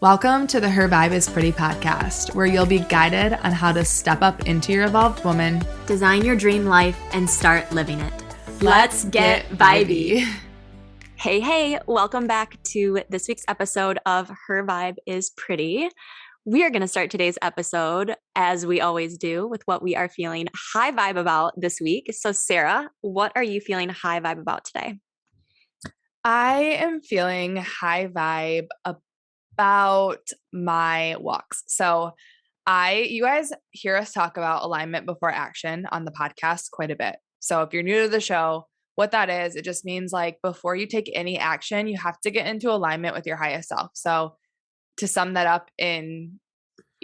Welcome to the Her Vibe is Pretty podcast, where you'll be guided on how to step up into your evolved woman, design your dream life, and start living it. Let's get vibey. Hey, welcome back to this week's episode of Her Vibe is Pretty. We are going to start today's episode, as we always do, with what we are feeling high vibe about this week. So Sarah, what are you feeling high vibe about today? I am feeling high vibe about my walks. So you guys hear us talk about alignment before action on the podcast quite a bit. So if you're new to the show, what that is, it just means like before you take any action, you have to get into alignment with your highest self. So to sum that up in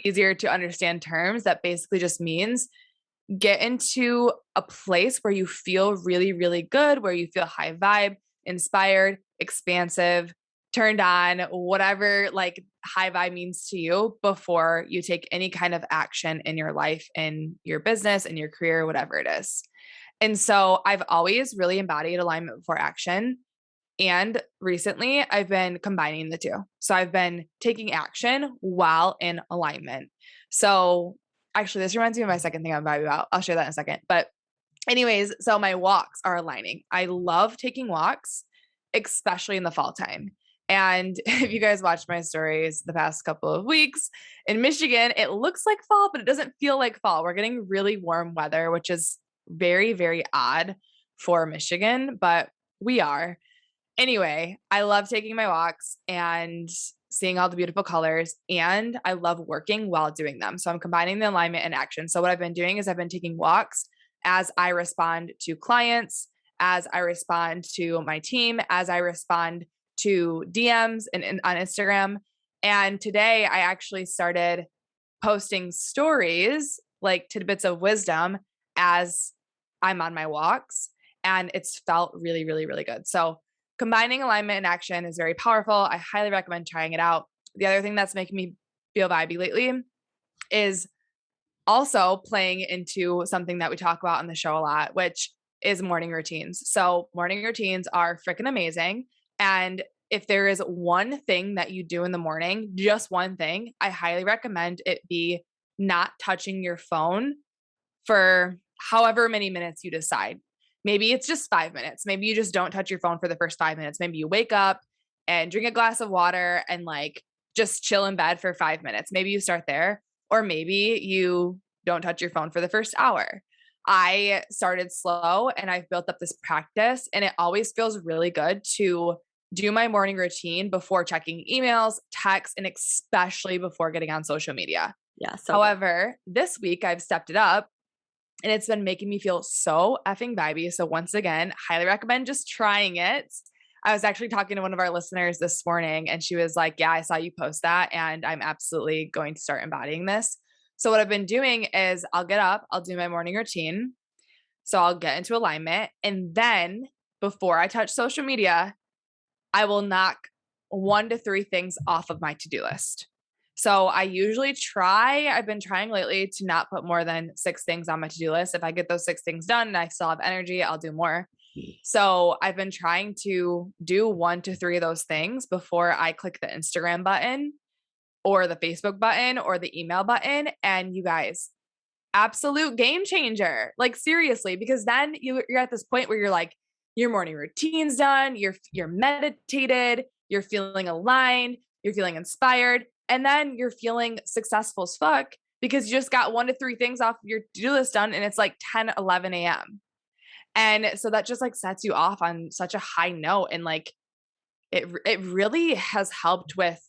easier to understand terms, that basically just means get into a place where you feel really, really good, where you feel high vibe, inspired, expansive, turned on, whatever like high vibe means to you before you take any kind of action in your life, in your business, in your career, whatever it is. And so I've always really embodied alignment before action. And recently I've been combining the two. So I've been taking action while in alignment. So actually, this reminds me of my second thing I'm vibing about. I'll share that in a second. But anyways, so my walks are aligning. I love taking walks, especially in the fall time. And if you guys watched my stories the past couple of weeks in Michigan, it looks like fall, but it doesn't feel like fall. We're getting really warm weather, which is very, very odd for Michigan, but we are. Anyway, I love taking my walks and seeing all the beautiful colors, and I love working while doing them. So I'm combining the alignment and action. So what I've been doing is I've been taking walks as I respond to clients, as I respond to my team, as I respond to DMs and on Instagram. And today I actually started posting stories, like tidbits of wisdom as I'm on my walks. And it's felt really, really, really good. So combining alignment and action is very powerful. I highly recommend trying it out. The other thing that's making me feel vibey lately is also playing into something that we talk about on the show a lot, which is morning routines. So morning routines are freaking amazing. And if there is one thing that you do in the morning, just one thing, I highly recommend it be not touching your phone for however many minutes you decide. Maybe it's just 5 minutes. Maybe you just don't touch your phone for the first 5 minutes. Maybe you wake up and drink a glass of water and like just chill in bed for 5 minutes. Maybe you start there, or maybe you don't touch your phone for the first hour. I started slow and I've built up this practice, and it always feels really good to do my morning routine before checking emails, texts, and especially before getting on social media. Yeah. However, this week I've stepped it up, and it's been making me feel so effing vibey. So once again, highly recommend just trying it. I was actually talking to one of our listeners this morning, and she was like, yeah, I saw you post that, and I'm absolutely going to start embodying this. So what I've been doing is I'll get up, I'll do my morning routine. So I'll get into alignment. And then before I touch social media, I will knock 1 to 3 things off of my to-do list. So I usually I've been trying lately to not put more than 6 things on my to-do list. If I get those 6 things done and I still have energy, I'll do more. So I've been trying to do 1 to 3 of those things before I click the Instagram button or the Facebook button or the email button. And you guys, absolute game changer. Like seriously, because then you're at this point where you're like, your morning routine's done, you're meditated, you're feeling aligned, you're feeling inspired, and then you're feeling successful as fuck because you just got 1 to 3 things off your to-do list done, and it's like 10, 11 a.m. And so that just like sets you off on such a high note. And like, it really has helped with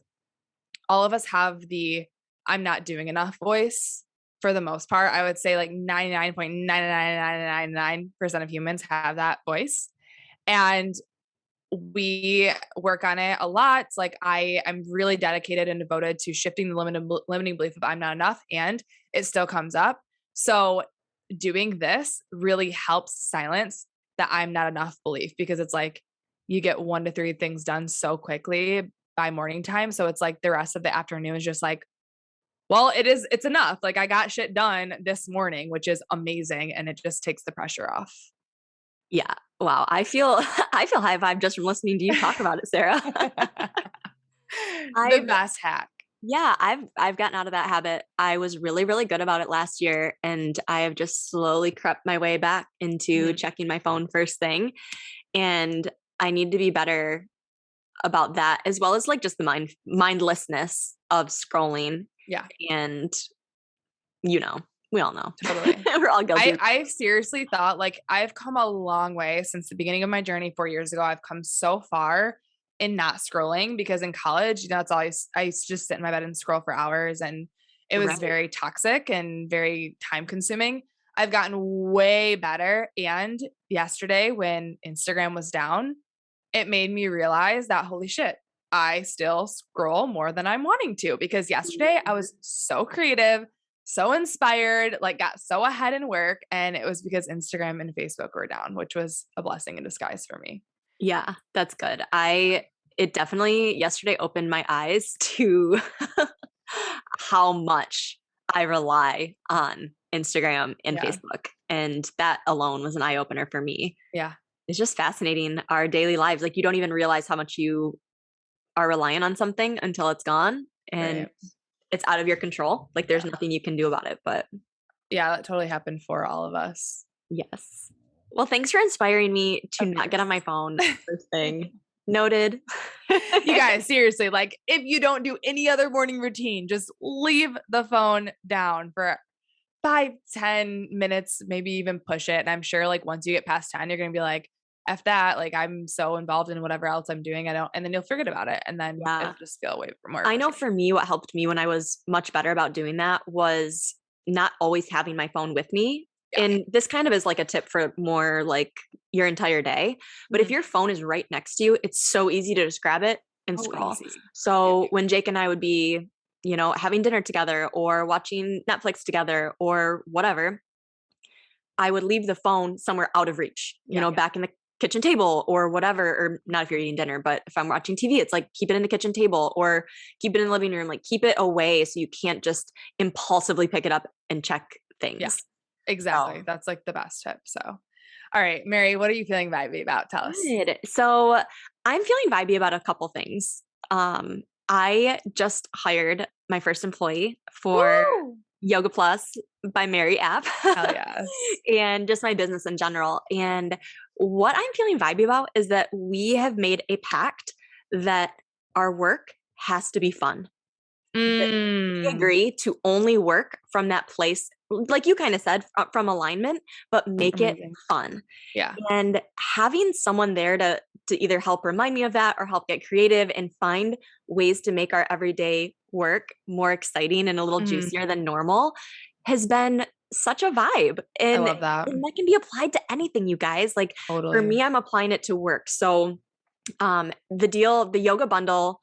all of us have the I'm not doing enough voice for the most part. I would say like 99.99999% of humans have that voice. And we work on it a lot. Like I'm really dedicated and devoted to shifting the limiting belief of I'm not enough, and it still comes up. So doing this really helps silence the I'm not enough belief, because it's like you get 1 to 3 things done so quickly by morning time. So it's like the rest of the afternoon is just like, well, it's enough. Like I got shit done this morning, which is amazing. And it just takes the pressure off. Yeah. Wow. I feel high vibe just from listening to you talk about it, Sarah. The best hack. Yeah, I've gotten out of that habit. I was really, really good about it last year, and I have just slowly crept my way back into Mhm. checking my phone first thing. And I need to be better about that, as well as like just the mindlessness of scrolling. Yeah, And you know, we all know. totally. We're all guilty. I've seriously thought like I've come a long way since the beginning of my journey 4 years ago. I've come so far in not scrolling because in college, it's always I used to just sit in my bed and scroll for hours and it was Right. very toxic and very time consuming. I've gotten way better. And yesterday when Instagram was down, it made me realize that holy shit, I still scroll more than I'm wanting to because yesterday I was so creative, so inspired, like got so ahead in work. And it was because Instagram and Facebook were down, which was a blessing in disguise for me. Yeah, that's good. It definitely yesterday opened my eyes to how much I rely on Instagram and Yeah. Facebook. And that alone was an eye opener for me. Yeah. It's just fascinating our daily lives. Like you don't even realize how much you are relying on something until it's gone and Right. it's out of your control. Like there's Yeah. nothing you can do about it. But Yeah. That totally happened for all of us. yes. Well, thanks for inspiring me to Of not get on my course. phone first thing. Noted. You guys, seriously, like if you don't do any other morning routine, just leave the phone down for 5, 10 minutes, maybe even push it. And I'm sure like once you get past 10, you're gonna be like, F that. Like I'm so involved in whatever else I'm doing. I don't and then you'll forget about it. And then Yeah. it'll just feel way more I know efficient. for me, what helped me when I was much better about doing that was not always having my phone with me. Yeah. And this kind of is like a tip for more like your entire day. But if Mhm. your phone is right next to you, it's so easy to just grab it and Oh, scroll. easy. Yep. So when Jake and I would be, having dinner together or watching Netflix together or whatever, I would leave the phone somewhere out of reach, Yeah. back in the kitchen table or whatever, or not if you're eating dinner, but if I'm watching TV, it's like keep it in the kitchen table or keep it in the living room, like keep it away so you can't just impulsively pick it up and check Yeah. things. Exactly. So That's like the best tip. So all right, Mary, what are you feeling vibey about? Tell us. good. So I'm feeling vibey about a couple things. I just hired my first employee for Woo! Yoga Plus by Mary app. Hell yes. And just my business in general. And what I'm feeling vibey about is that we have made a pact that our work has to be fun. That we Mm. agree to only work from that place, like you kind of said, from alignment, but make it Amazing. fun. Yeah. And having someone there to either help remind me of that or help get creative and find ways to make our everyday work more exciting and a little Mhm. juicier than normal has been such a vibe. I And love that. that can be applied to anything, you guys. Like for Totally. me, I'm applying it to work. So the yoga bundle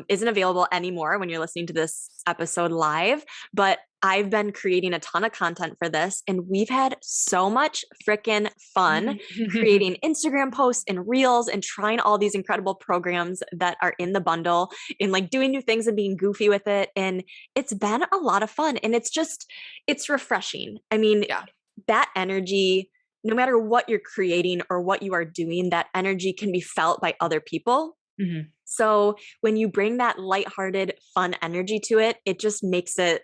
isn't available anymore when you're listening to this episode live, but I've been creating a ton of content for this and we've had so much freaking fun creating Instagram posts and reels and trying all these incredible programs that are in the bundle and like doing new things and being goofy with it. And it's been a lot of fun and it's refreshing. I mean, Yeah. that energy, no matter what you're creating or what you are doing, that energy can be felt by other people. Mhm. So when you bring that lighthearted, fun energy to it, it just makes it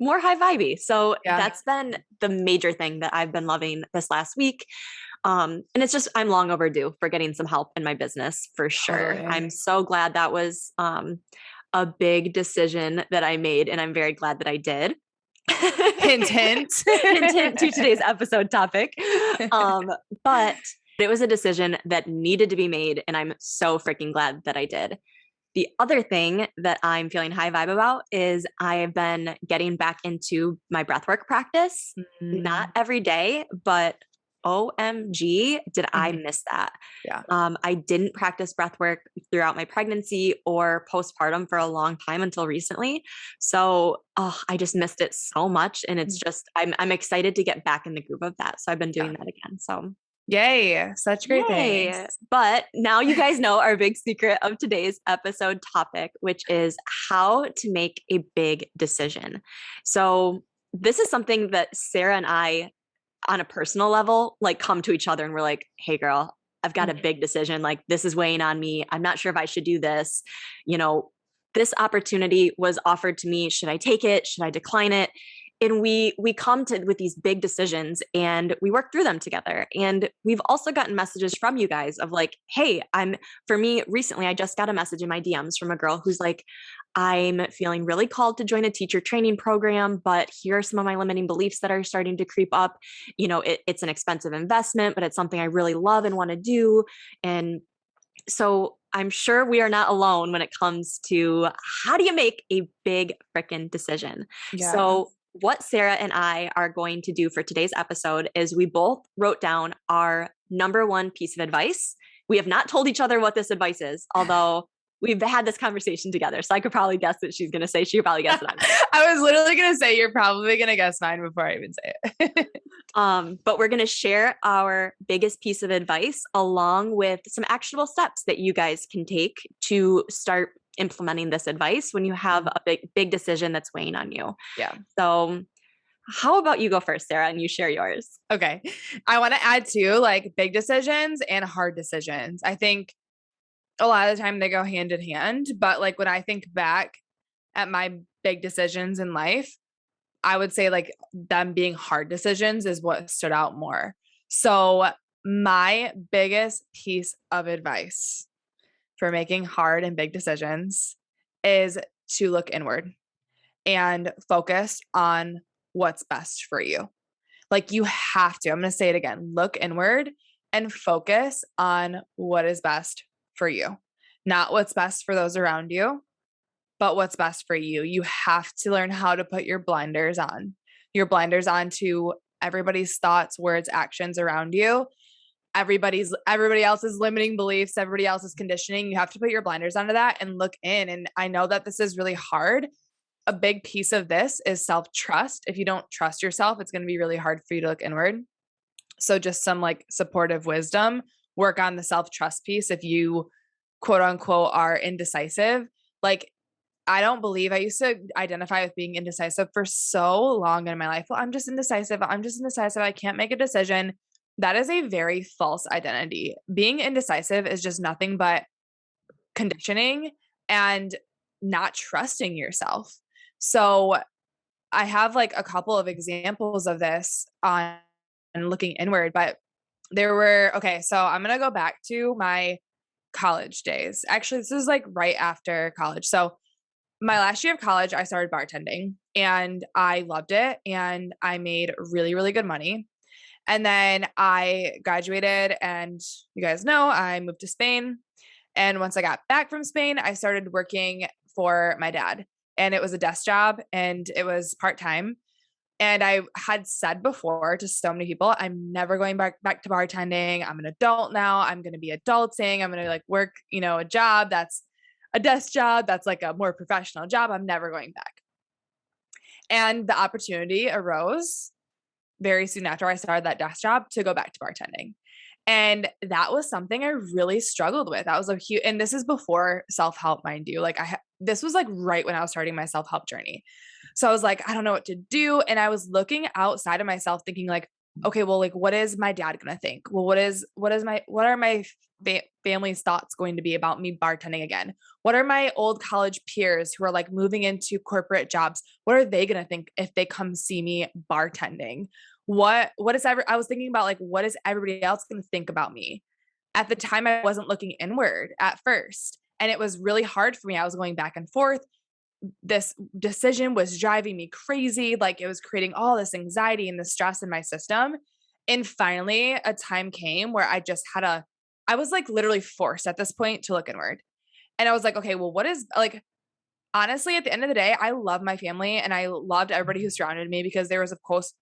more high vibey. So Yeah. that's been the major thing that I've been loving this last week. And it's just, I'm long overdue for getting some help in my business for sure. Totally. I'm so glad that was a big decision that I made, and I'm very glad that I did. Hint, hint. Hint, hint to today's episode topic. But it was a decision that needed to be made, and I'm so freaking glad that I did. The other thing that I'm feeling high vibe about is I have been getting back into my breathwork practice. Not Mm. every day, but OMG, did I Mhm. miss that? Yeah. I didn't practice breathwork throughout my pregnancy or postpartum for a long time until recently. So I just missed it so much. And it's just, I'm excited to get back in the groove of that. So I've been doing Yeah. that again. So Yay. Such great things. yay. But now you guys know our big secret of today's episode topic, which is how to make a big decision. So this is something that Sarah and I, on a personal level, like come to each other and we're like, hey girl, I've got a Mhm. big decision. Like this is weighing on me. I'm not sure if I should do this. You know, this opportunity was offered to me. Should I take it? Should I decline it? And we come to with these big decisions and we work through them together. And we've also gotten messages from you guys of like, hey, for me recently, I just got a message in my DMs from a girl who's like, I'm feeling really called to join a teacher training program, but here are some of my limiting beliefs that are starting to creep up. It's an expensive investment, but it's something I really love and want to do. And so I'm sure we are not alone when it comes to how do you make a big freaking decision. Yeah. So what Sarah and I are going to do for today's episode is we both wrote down our number one piece of advice. We have not told each other what this advice is, although we've had this conversation together. So I could probably guess what she's going to say. She could probably guess it. I was literally going to say, you're probably going to guess mine before I even say it. But we're going to share our biggest piece of advice along with some actionable steps that you guys can take to start implementing this advice when you have a big decision that's weighing on you. Yeah. So how about you go first, Sarah, and you share yours? Okay. I want to add too, like big decisions and hard decisions. I think a lot of the time they go hand in hand, but like when I think back at my big decisions in life, I would say like them being hard decisions is what stood out more. So my biggest piece of advice for making hard and big decisions is to look inward and focus on what's best for you. Like you have to, I'm going to say it again, look inward and focus on what is best for you, not what's best for those around you, but what's best for you. You have to learn how to put your blinders on to everybody's thoughts, words, actions around you. Everybody else's limiting beliefs, everybody else's conditioning. You have to put your blinders onto that and look in. And I know that this is really hard. A big piece of this is self-trust. If you don't trust yourself, it's going to be really hard for you to look inward. So just some like supportive wisdom, work on the self-trust piece. If you quote unquote are indecisive, like I don't believe I used to identify with being indecisive for so long in my life. Well, I'm just indecisive. I can't make a decision. That is a very false identity. Being indecisive is just nothing but conditioning and not trusting yourself. So I have like a couple of examples of this on looking inward, but so I'm going to go back to my college days. Actually, this is like right after college. So my last year of college, I started bartending and I loved it and I made really, really good money. And then I graduated and you guys know I moved to Spain. And once I got back from Spain, I started working for my dad and it was a desk job and it was part-time. And I had said before to so many people, I'm never going back to bartending. I'm an adult now. I'm going to be adulting. I'm going to like work, a job that's a desk job. That's like a more professional job. I'm never going back. And the opportunity arose very soon after I started that desk job to go back to bartending. And that was something I really struggled with. That was a huge, and this is before self-help, mind you. Like this was like right when I was starting my self-help journey. So I was like, I don't know what to do. And I was looking outside of myself thinking like, okay, well, like, what is my dad going to think? Well, what are my family's thoughts going to be about me bartending again? What are my old college peers who are like moving into corporate jobs? What are they going to think if they come see me bartending? I was thinking about like, what is everybody else going to think about me? At the time, I wasn't looking inward at first. And it was really hard for me. I was going back and forth. This decision was driving me crazy. Like it was creating all this anxiety and the stress in my system. And finally a time came where I was like literally forced at this point to look inward. And I was like, okay, well, what is like, honestly, at the end of the day, I love my family and I loved everybody who surrounded me because there was of course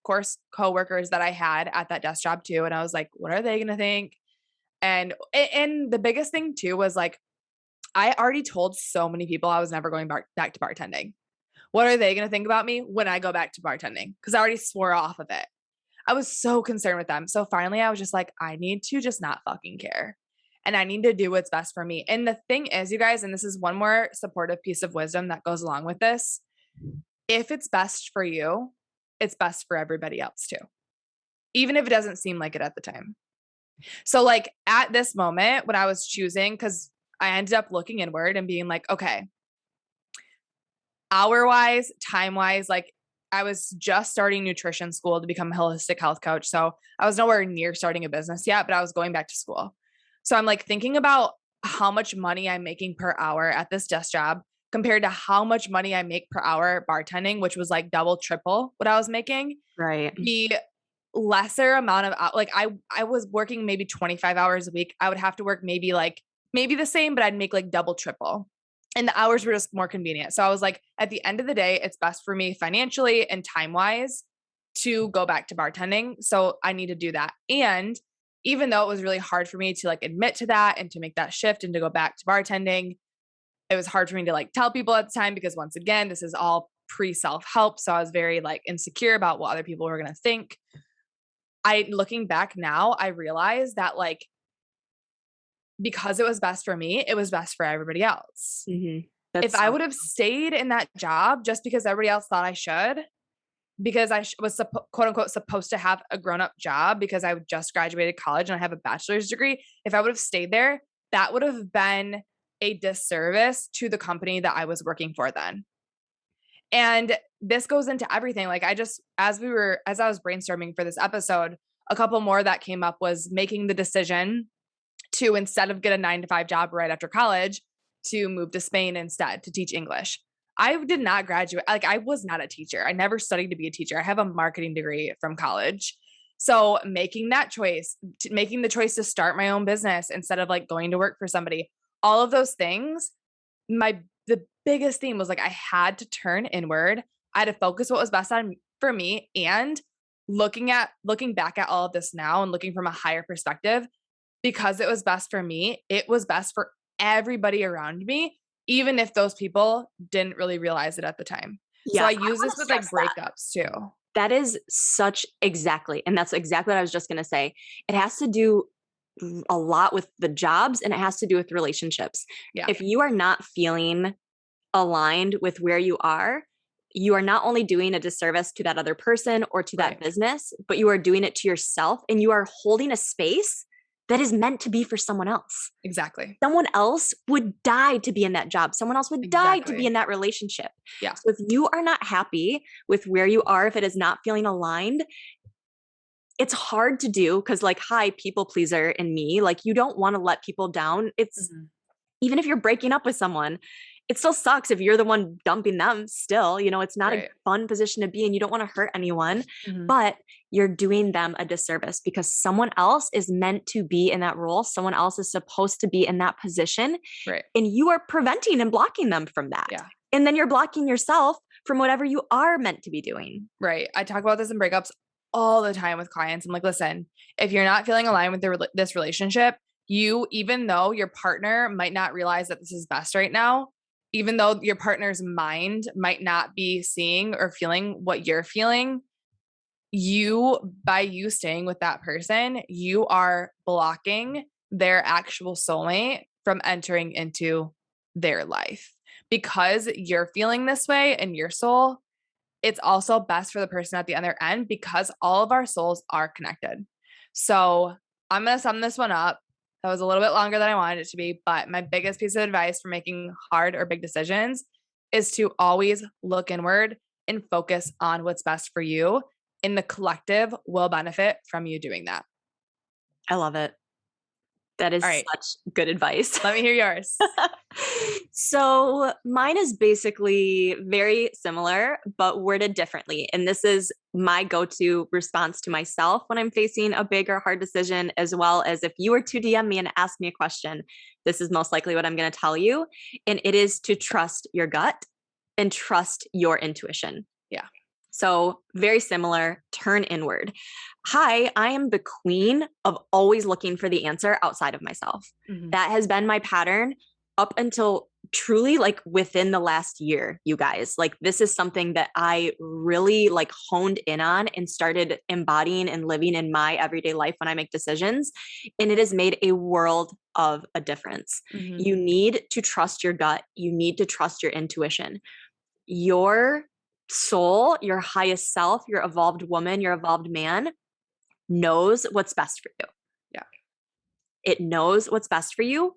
coworkers that I had at that desk job too. And I was like, what are they going to think? And the biggest thing too was like, I already told so many people I was never going back to bartending. What are they going to think about me when I go back to bartending? Because I already swore off of it. I was so concerned with them. So finally, I was just like, I need to just not fucking care. And I need to do what's best for me. And the thing is, you guys, and this is one more supportive piece of wisdom that goes along with this. If it's best for you, it's best for everybody else too. Even if it doesn't seem like it at the time. So like at this moment when I was choosing, because I ended up looking inward and being like, okay, hour wise, time wise, like I was just starting nutrition school to become a holistic health coach. So I was nowhere near starting a business yet, but I was going back to school. So I'm like thinking about how much money I'm making per hour at this desk job compared to how much money I make per hour bartending, which was like double, triple what I was making. Right. The lesser amount of like I was working maybe 25 hours a week. I would have to work maybe the same, but I'd make like double, triple. And the hours were just more convenient. So I was like, at the end of the day, it's best for me financially and time wise to go back to bartending. So I need to do that. And even though it was really hard for me to like admit to that and to make that shift and to go back to bartending, it was hard for me to like tell people at the time because once again, this is all pre self-help. So I was very like insecure about what other people were going to think. Looking back now, I realized that like, because it was best for me, it was best for everybody else. If I would have stayed in that job just because everybody else thought I should, because I was quote unquote supposed to have a grown up job because I just graduated college and I have a bachelor's degree, if I would have stayed there, that would have been a disservice to the company that I was working for then. And this goes into everything. Like as I was brainstorming for this episode, a couple more that came up was making the decision to, instead of get a 9-to-5 job right after college, to move to Spain instead to teach English. I did not graduate. Like I was not a teacher. I never studied to be a teacher. I have a marketing degree from college. So making that choice, making the choice to start my own business instead of like going to work for somebody, all of those things, the biggest theme was like, I had to turn inward. I had to focus what was best for me. And looking back at all of this now and looking from a higher perspective, because it was best for me, it was best for everybody around me, even if those people didn't really realize it at the time. Yeah, so I use this with like breakups too. That is exactly. And that's exactly what I was just going to say. It has to do a lot with the jobs and it has to do with relationships. Yeah. If you are not feeling aligned with where you are not only doing a disservice to that other person or to that business, but you are doing it to yourself and you are holding a space that is meant to be for someone else. Exactly. Someone else would die to be in that job. Someone else would die to be in that relationship. Yeah. So if you are not happy with where you are, if it is not feeling aligned, it's hard to do because like, hi, people pleaser in me, like you don't want to let people down. It's even if you're breaking up with someone, it still sucks if you're the one dumping them still, it's not a fun position to be in. You don't want to hurt anyone, but you're doing them a disservice because someone else is meant to be in that role. Someone else is supposed to be in that position. Right. And you are preventing and blocking them from that. Yeah. And then you're blocking yourself from whatever you are meant to be doing. Right. I talk about this in breakups all the time with clients. I'm like, listen, if you're not feeling aligned with this relationship, even though your partner might not realize that this is best right now, even though your partner's mind might not be seeing or feeling what you're feeling, by you staying with that person, you are blocking their actual soulmate from entering into their life. Because you're feeling this way in your soul, it's also best for the person at the other end because all of our souls are connected. So I'm going to sum this one up. That was a little bit longer than I wanted it to be, but my biggest piece of advice for making hard or big decisions is to always look inward and focus on what's best for you, and the collective will benefit from you doing that. I love it. That is such good advice. Let me hear yours. So mine is basically very similar, but worded differently. And this is my go-to response to myself when I'm facing a big or hard decision, as well as if you were to DM me and ask me a question, this is most likely what I'm going to tell you. And it is to trust your gut and trust your intuition. Yeah. So very similar, turn inward. Hi, I am the queen of always looking for the answer outside of myself. That has been my pattern up until truly like within the last year, you guys. Like this is something that I really like honed in on and started embodying and living in my everyday life when I make decisions. And it has made a world of a difference. You need to trust your gut. You need to trust your intuition. Your soul, your highest self, your evolved woman, your evolved man knows what's best for you. Yeah. It knows what's best for you.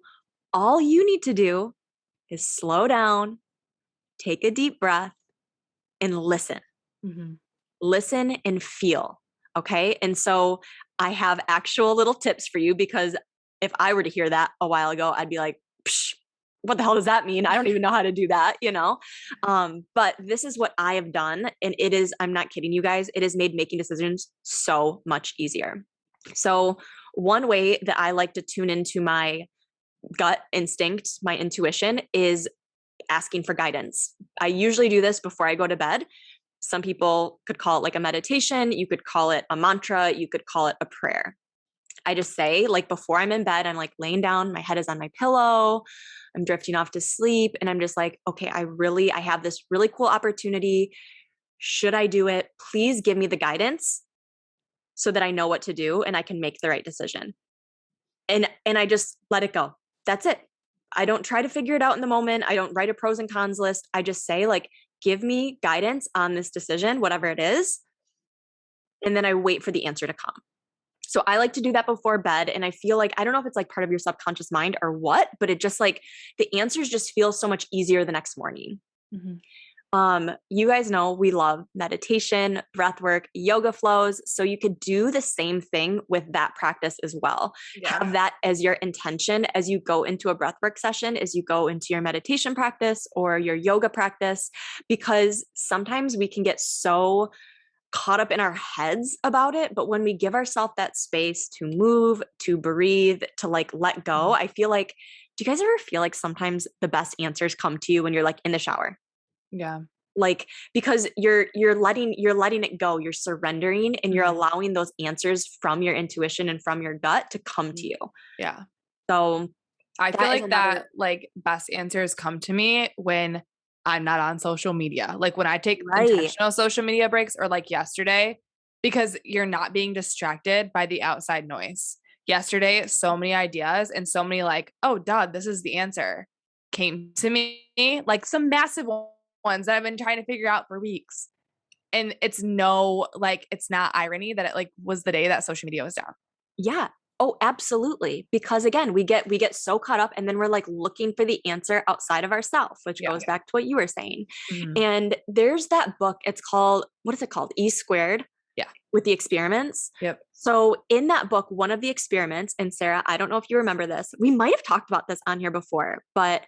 All you need to do is slow down, take a deep breath and listen. Mm-hmm. Listen and feel. Okay. And so I have actual little tips for you, because if I were to hear that a while ago, I'd be like, psh, what the hell does that mean? I don't even know how to do that, you know? But this is what I have done. And it is, I'm not kidding you guys, it has made making decisions so much easier. So one way that I like to tune into my gut instinct, my intuition, is asking for guidance. I usually do this before I go to bed. Some people could call it like a meditation. You could call it a mantra. You could call it a prayer. I just say, like, before I'm in bed, I'm like laying down, my head is on my pillow, I'm drifting off to sleep. And I'm just like, okay, I have this really cool opportunity. Should I do it? Please give me the guidance so that I know what to do and I can make the right decision. And I just let it go. That's it. I don't try to figure it out in the moment. I don't write a pros and cons list. I just say, like, give me guidance on this decision, whatever it is. And then I wait for the answer to come. So I like to do that before bed. And I feel like, I don't know if it's like part of your subconscious mind or what, but it just like the answers just feel so much easier the next morning. Mm-hmm. You guys know we love meditation, breath work, yoga flows. So you could do the same thing with that practice as well. Yeah. Have that as your intention as you go into a breath work session, as you go into your meditation practice or your yoga practice, because sometimes we can get so caught up in our heads about it. But when we give ourselves that space to move, to breathe, to like let go, I feel like, do you guys ever feel like sometimes the best answers come to you when you're like in the shower? Yeah. Like, because you're letting it go, you're surrendering, and you're allowing those answers from your intuition and from your gut to come to you. Yeah. So I feel like that like best answers come to me when I'm not on social media. Like when I take intentional social media breaks, or like yesterday, because you're not being distracted by the outside noise. Yesterday, so many ideas and so many like, oh, duh, this is the answer came to me, like some massive ones that I've been trying to figure out for weeks. And it's it's not irony that it like was the day that social media was down. Yeah. Oh, absolutely. Because again, we get so caught up, and then we're like looking for the answer outside of ourselves, which goes back to what you were saying. Mm-hmm. And there's that book, it's called, what is it called? E Squared. Yeah. With the experiments. Yep. So in that book, one of the experiments, and Sarah, I don't know if you remember this, we might have talked about this on here before, but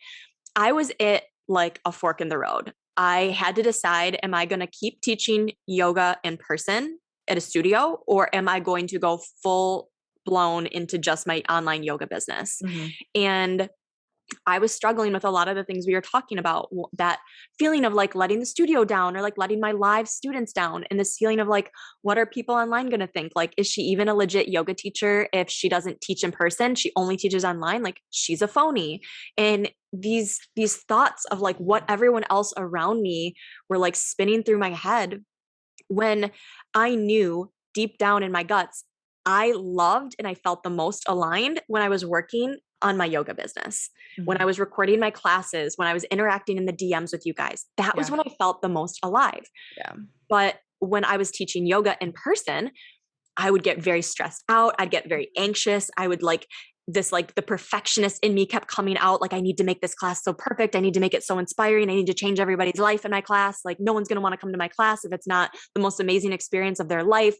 I was at like a fork in the road. I had to decide, am I going to keep teaching yoga in person at a studio, or am I going to go full blown into just my online yoga business? Mm-hmm. And I was struggling with a lot of the things we were talking about, that feeling of like letting the studio down, or like letting my live students down, and this feeling of like, what are people online going to think? Like, is she even a legit yoga teacher if she doesn't teach in person? She only teaches online. Like, she's a phony. And these thoughts of like what everyone else around me were like spinning through my head, when I knew deep down in my guts, I loved and I felt the most aligned when I was working on my yoga business, when I was recording my classes, when I was interacting in the DMs with you guys. That was when I felt the most alive. Yeah. But when I was teaching yoga in person, I would get very stressed out. I'd get very anxious. I would like this, like the perfectionist in me kept coming out. Like, I need to make this class so perfect. I need to make it so inspiring. I need to change everybody's life in my class. Like, no one's going to want to come to my class if it's not the most amazing experience of their life.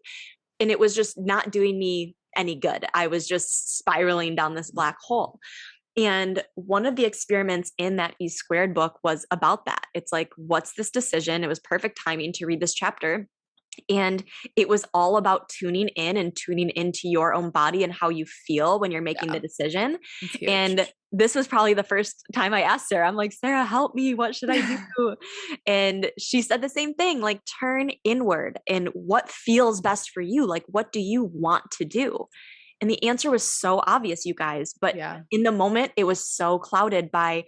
And it was just not doing me any good. I was just spiraling down this black hole. And one of the experiments in that E Squared book was about that. It's like, what's this decision? It was perfect timing to read this chapter. And it was all about tuning in and tuning into your own body and how you feel when you're making the decision. And this was probably the first time I asked Sarah, I'm like, Sarah, help me. What should I do? And she said the same thing, like, turn inward and what feels best for you. Like, what do you want to do? And the answer was so obvious, you guys. But in the moment, it was so clouded by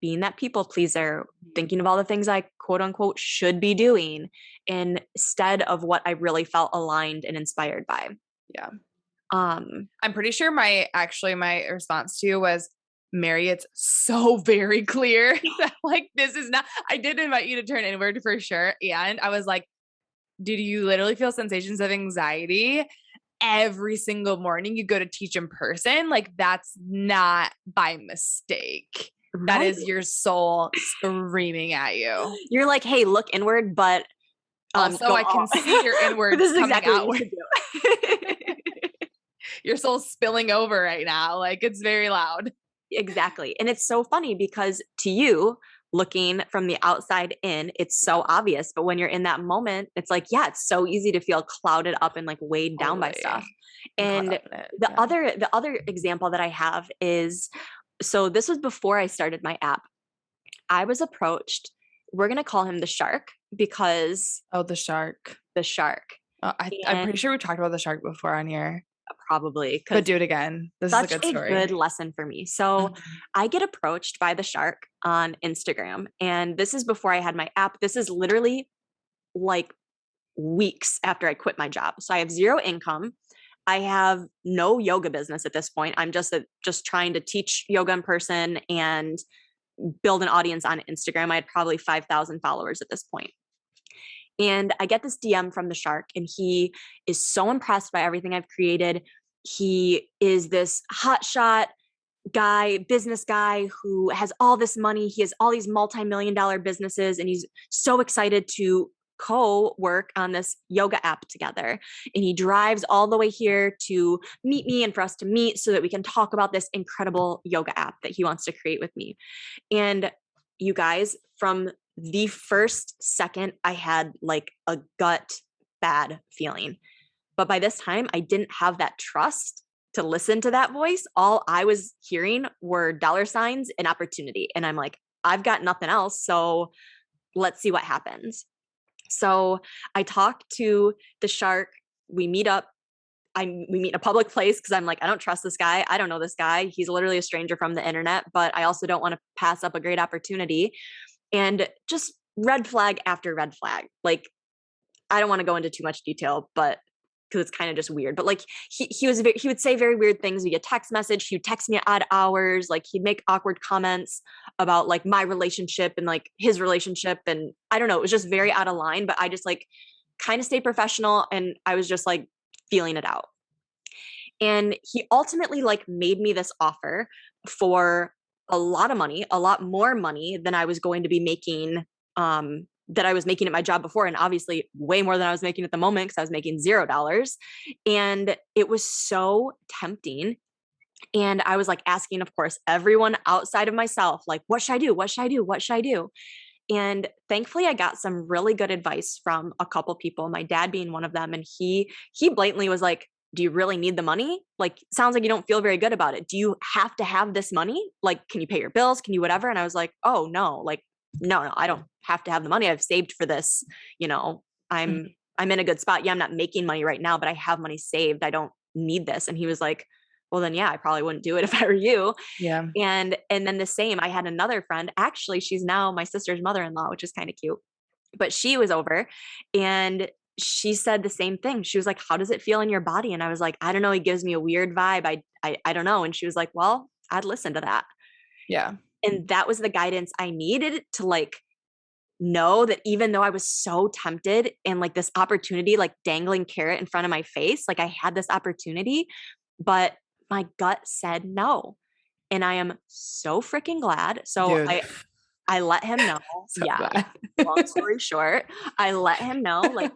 being that people pleaser, thinking of all the things I quote unquote should be doing, instead of what I really felt aligned and inspired by. Yeah. I'm pretty sure my response to you was, Mary, it's so very clear that like, this is not, I did invite you to turn inward for sure. And I was like, did you literally feel sensations of anxiety every single morning you go to teach in person? Like, that's not by mistake. that Right. is your soul screaming at you. You're like, hey, look inward, but Also, go I can out. see your inwards This is coming exactly what you outward. should do. Your soul's spilling over right now. Like it's very loud. Exactly. And it's so funny because to you, looking from the outside in, it's so obvious. But when you're in that moment, it's like, yeah, it's so easy to feel clouded up and like weighed down by stuff. I'm caught And up in it. the other example that I have is, so this was before I started my app. I was approached. We're gonna call him the shark because Oh, the shark. the shark. I'm pretty sure we talked about the shark before on here. Probably, But do it again. This is a such good a story. good lesson for me. So I get approached by the shark on Instagram, and this is before I had my app. This is literally like weeks after I quit my job. So I have zero income. I have no yoga business at this point. I'm just trying to teach yoga in person and build an audience on Instagram. I had probably 5,000 followers at this point. And I get this DM from the shark, and he is so impressed by everything I've created. He is this hotshot guy, business guy who has all this money. He has all these multi-million-dollar businesses, and he's so excited to co-work on this yoga app together. And he drives all the way here to meet me and for us to meet so that we can talk about this incredible yoga app that he wants to create with me. And you guys, from the first second, I had like a gut bad feeling. But by this time, I didn't have that trust to listen to that voice. All I was hearing were dollar signs and opportunity. And I'm like, I've got nothing else. So let's see what happens. So I talk to the shark. We meet up. We meet in a public place because I'm like, I don't trust this guy. I don't know this guy. He's literally a stranger from the internet, but I also don't want to pass up a great opportunity. And just red flag after red flag. Like, I don't want to go into too much detail, but because it's kind of just weird. But like he would say very weird things via text message. He would text me at odd hours. Like he'd make awkward comments about like my relationship and like his relationship. And I don't know, it was just very out of line, but I just like kind of stayed professional, and I was just like feeling it out. And he ultimately like made me this offer for a lot of money, a lot more money than I was going to be making, that I was making at my job before. And obviously way more than I was making at the moment because I was making $0. And it was so tempting. And I was like asking, of course, everyone outside of myself, like, what should I do? What should I do? What should I do? And thankfully I got some really good advice from a couple people, my dad being one of them. And he blatantly was like, do you really need the money? Like, sounds like you don't feel very good about it. Do you have to have this money? Like, can you pay your bills? Can you whatever? And I was like, oh no, like, no, I don't have to have the money. I've saved for this. You know, I'm in a good spot. Yeah, I'm not making money right now, but I have money saved. I don't need this. And he was like, well then, yeah, I probably wouldn't do it if I were you. Yeah. And then the same, I had another friend, actually, she's now my sister's mother-in-law, which is kind of cute, but she was over and she said the same thing. She was like, how does it feel in your body? And I was like, I don't know. He gives me a weird vibe. I don't know. And she was like, well, I'd listen to that. Yeah. And that was the guidance I needed to like know that even though I was so tempted and like this opportunity, like dangling carrot in front of my face, like I had this opportunity, but my gut said no. And I am so freaking glad. So Dude. I let him know. So yeah. glad. Long story short, I let him know, like,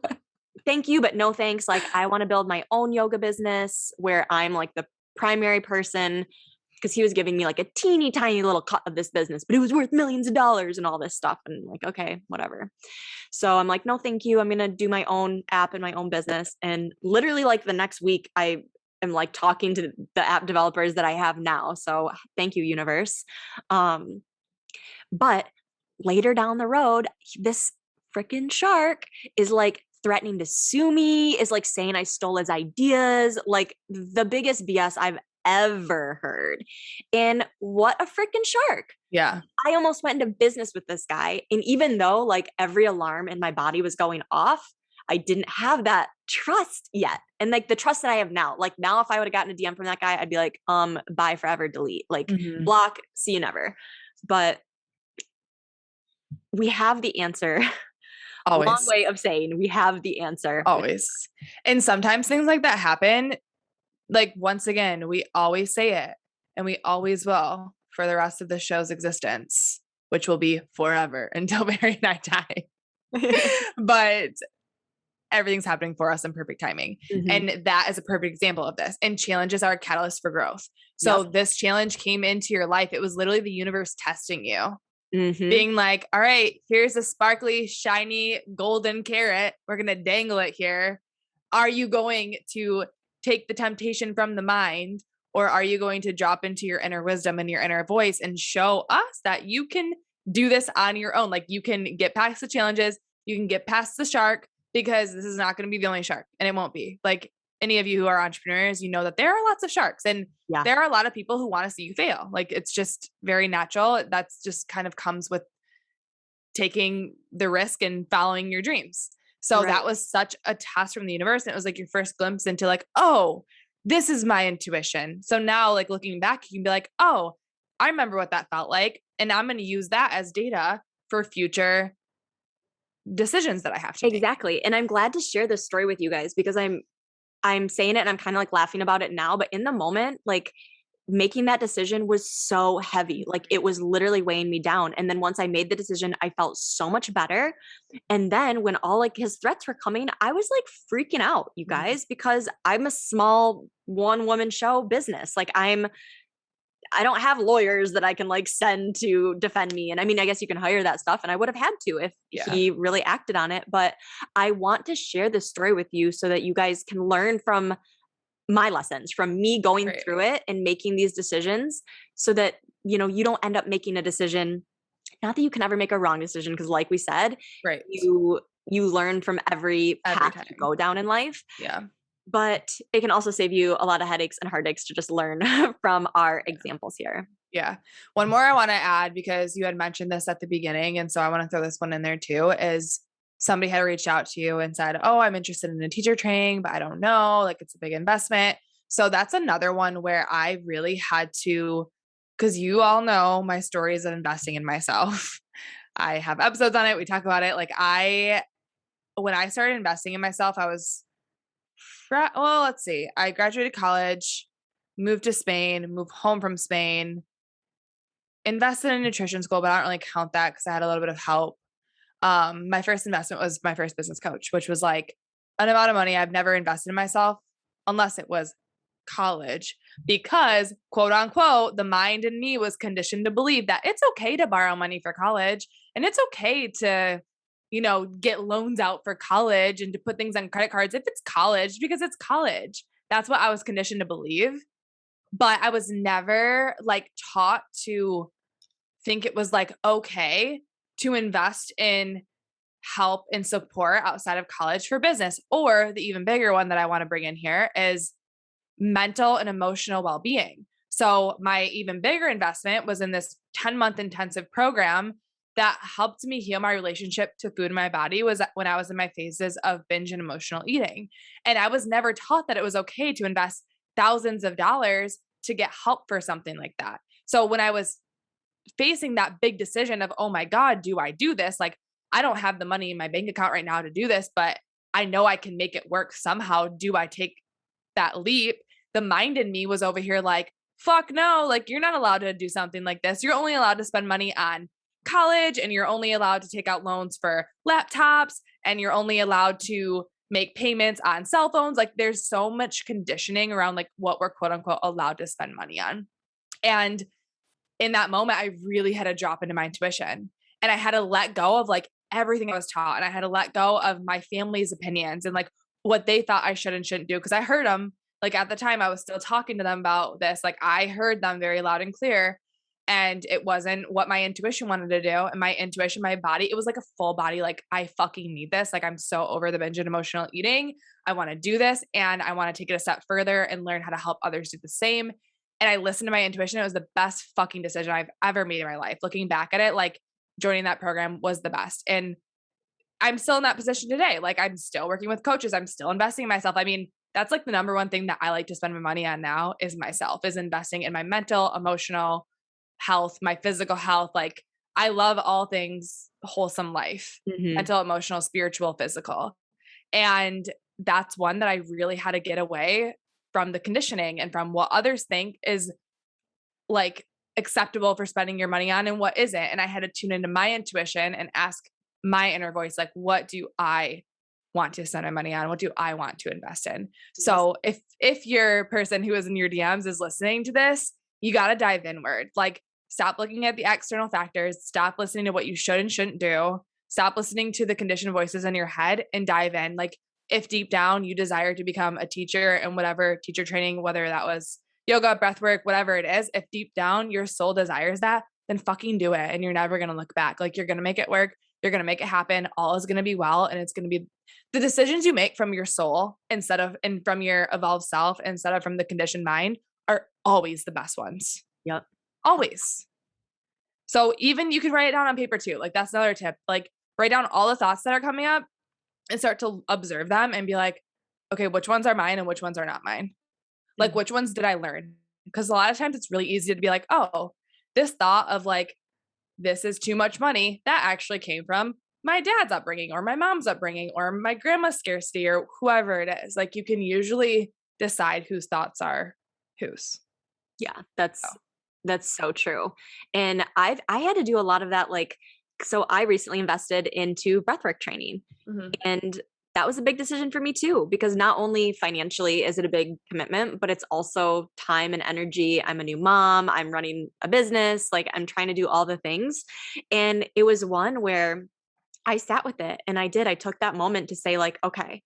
thank you, but no thanks. Like, I want to build my own yoga business where I'm like the primary person, because he was giving me like a teeny tiny little cut of this business, but it was worth millions of dollars and all this stuff. And like, okay, whatever. So I'm like, no, thank you. I'm going to do my own app and my own business. And literally like the next week, I am like talking to the app developers that I have now. So thank you, universe. But later down the road, this freaking shark is like threatening to sue me, is like saying I stole his ideas, like the biggest BS I've ever heard. And what a freaking shark. Yeah. I almost went into business with this guy. And even though like every alarm in my body was going off, I didn't have that trust yet. And like the trust that I have now, like now if I would have gotten a DM from that guy, I'd be like, bye forever, delete, like block, see you never. But we have the answer. Always. Long way of saying we have the answer. Always. And sometimes things like that happen. Like, once again, we always say it and we always will for the rest of the show's existence, which will be forever until Mary and I die. But everything's happening for us in perfect timing. Mm-hmm. And that is a perfect example of this. And challenges are a catalyst for growth. So this challenge came into your life. It was literally the universe testing you, being like, all right, here's a sparkly, shiny, golden carrot. We're going to dangle it here. Are you going to take the temptation from the mind, or are you going to drop into your inner wisdom and your inner voice and show us that you can do this on your own? Like, you can get past the challenges, you can get past the shark, because this is not going to be the only shark, and it won't be. Like, any of you who are entrepreneurs, you know that there are lots of sharks, and there are a lot of people who want to see you fail. Like, it's just very natural. That's just kind of comes with taking the risk and following your dreams. So that was such a test from the universe. And it was like your first glimpse into like, oh, this is my intuition. So now, like, looking back, you can be like, oh, I remember what that felt like. And I'm going to use that as data for future decisions that I have to make. Exactly. And I'm glad to share this story with you guys, because I'm saying it and I'm kind of like laughing about it now, but in the moment, like, making that decision was so heavy. Like, it was literally weighing me down. And then once I made the decision, I felt so much better. And then when all like his threats were coming, I was like freaking out, you guys, because I'm a small one-woman show business. Like, I don't have lawyers that I can like send to defend me. And I mean, I guess you can hire that stuff, and I would have had to if he really acted on it. But I want to share this story with you so that you guys can learn from my lessons, from me going through it and making these decisions, so that, you know, you don't end up making a decision. Not that you can ever make a wrong decision, because like we said, you learn from every path you go down in life. Yeah. But it can also save you a lot of headaches and heartaches to just learn from our examples here. Yeah. One more I want to add, because you had mentioned this at the beginning, and so I want to throw this one in there too, is somebody had reached out to you and said, oh, I'm interested in a teacher training, but I don't know, like, it's a big investment. So that's another one where I really had to, because you all know my stories of investing in myself. I have episodes on it. We talk about it. Like, when I started investing in myself, I was, let's see, I graduated college, moved to Spain, moved home from Spain, invested in nutrition school, but I don't really count that because I had a little bit of help. My first investment was my first business coach, which was like an amount of money I've never invested in myself unless it was college, because quote unquote, the mind in me was conditioned to believe that it's okay to borrow money for college, and it's okay to, you know, get loans out for college and to put things on credit cards if it's college, because it's college. That's what I was conditioned to believe. But I was never like taught to think it was like okay to invest in help and support outside of college for business. Or the even bigger one that I want to bring in here is mental and emotional well-being. So my even bigger investment was in this 10-month intensive program that helped me heal my relationship to food in my body, was when I was in my phases of binge and emotional eating. And I was never taught that it was okay to invest thousands of dollars to get help for something like that. So when I was facing that big decision of, oh my God, do I do this? Like, I don't have the money in my bank account right now to do this, but I know I can make it work somehow. Do I take that leap? The mind in me was over here like, fuck no, like, you're not allowed to do something like this. You're only allowed to spend money on college, and you're only allowed to take out loans for laptops, and you're only allowed to make payments on cell phones. Like, there's so much conditioning around like what we're quote unquote allowed to spend money on. And in that moment, I really had to drop into my intuition, and I had to let go of like everything I was taught. And I had to let go of my family's opinions and like what they thought I should and shouldn't do. Cause I heard them, like, at the time I was still talking to them about this. Like, I heard them very loud and clear, and it wasn't what my intuition wanted to do. And my intuition, my body, it was like a full body. Like, I fucking need this. Like, I'm so over the binge and emotional eating. I want to do this, and I want to take it a step further and learn how to help others do the same. And I listened to my intuition. It was the best fucking decision I've ever made in my life. Looking back at it, like, joining that program was the best. And I'm still in that position today. Like, I'm still working with coaches. I'm still investing in myself. I mean, that's like the number one thing that I like to spend my money on now is myself, is investing in my mental, emotional health, my physical health. Like, I love all things wholesome life, mental, emotional, spiritual, physical. And that's one that I really had to get away from the conditioning and from what others think is like acceptable for spending your money on and what isn't. And I had to tune into my intuition and ask my inner voice, like, what do I want to spend my money on? What do I want to invest in? So if your person who is in your DMs is listening to this, you got to dive inward. Like, stop looking at the external factors, stop listening to what you should and shouldn't do, stop listening to the conditioned voices in your head and dive in. Like, if deep down you desire to become a teacher and whatever teacher training, whether that was yoga, breathwork, whatever it is, if deep down your soul desires that, then fucking do it. And you're never going to look back. Like, you're going to make it work. You're going to make it happen. All is going to be well. And it's going to be the decisions you make from your soul and from your evolved self, instead of from the conditioned mind, are always the best ones. Yep. Always. So even you can write it down on paper too. Like, that's another tip. Like, write down all the thoughts that are coming up and start to observe them and be like, okay, which ones are mine and which ones are not mine? Like, which ones did I learn? Because a lot of times it's really easy to be like, oh, this thought of like, this is too much money, that actually came from my dad's upbringing or my mom's upbringing or my grandma's scarcity or whoever it is. Like, you can usually decide whose thoughts are whose. Yeah, that's so true. And I had to do a lot of that. Like, so I recently invested into breathwork training, and that was a big decision for me too, because not only financially is it a big commitment, but it's also time and energy. I'm a new mom. I'm running a business. Like, I'm trying to do all the things. And it was one where I sat with it and I took that moment to say, like, okay,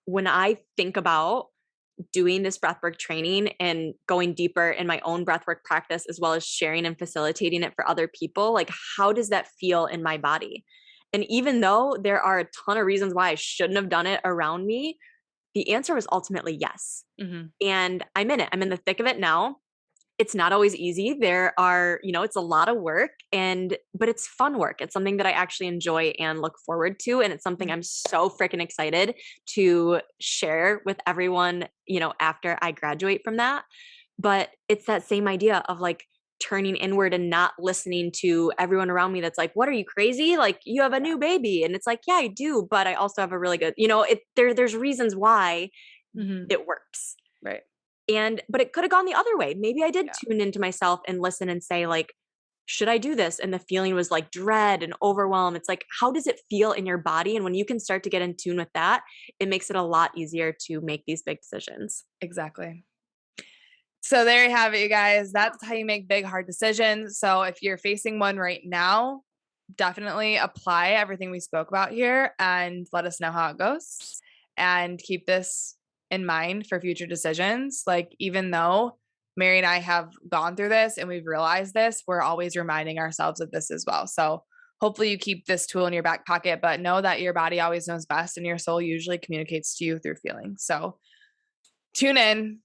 when I think about doing this breathwork training and going deeper in my own breathwork practice, as well as sharing and facilitating it for other people, like, how does that feel in my body? And even though there are a ton of reasons why I shouldn't have done it around me, the answer was ultimately yes. And I'm in it. I'm in the thick of it now. It's not always easy. There are, it's a lot of work, but it's fun work. It's something that I actually enjoy and look forward to. And it's something I'm so freaking excited to share with everyone, after I graduate from that. But it's that same idea of like turning inward and not listening to everyone around me that's like, what, are you crazy? Like, you have a new baby. And it's like, yeah, I do, but I also have a really good, there's reasons why it works. Right. But it could have gone the other way. Maybe I did tune into myself and listen and say, like, should I do this? And the feeling was like dread and overwhelm. It's like, how does it feel in your body? And when you can start to get in tune with that, it makes it a lot easier to make these big decisions. Exactly. So there you have it, you guys. That's how you make big, hard decisions. So if you're facing one right now, definitely apply everything we spoke about here and let us know how it goes, and keep this in mind for future decisions. Like, even though Mary and I have gone through this and we've realized this, we're always reminding ourselves of this as well. So hopefully you keep this tool in your back pocket, but know that your body always knows best and your soul usually communicates to you through feelings. So tune in,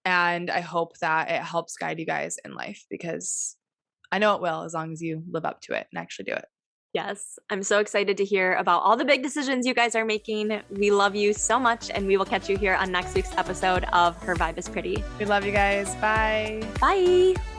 and I hope that it helps guide you guys in life, because I know it will, as long as you live up to it and actually do it. Yes, I'm so excited to hear about all the big decisions you guys are making. We love you so much, and we will catch you here on next week's episode of Her Vibe is Pretty. We love you guys. Bye. Bye.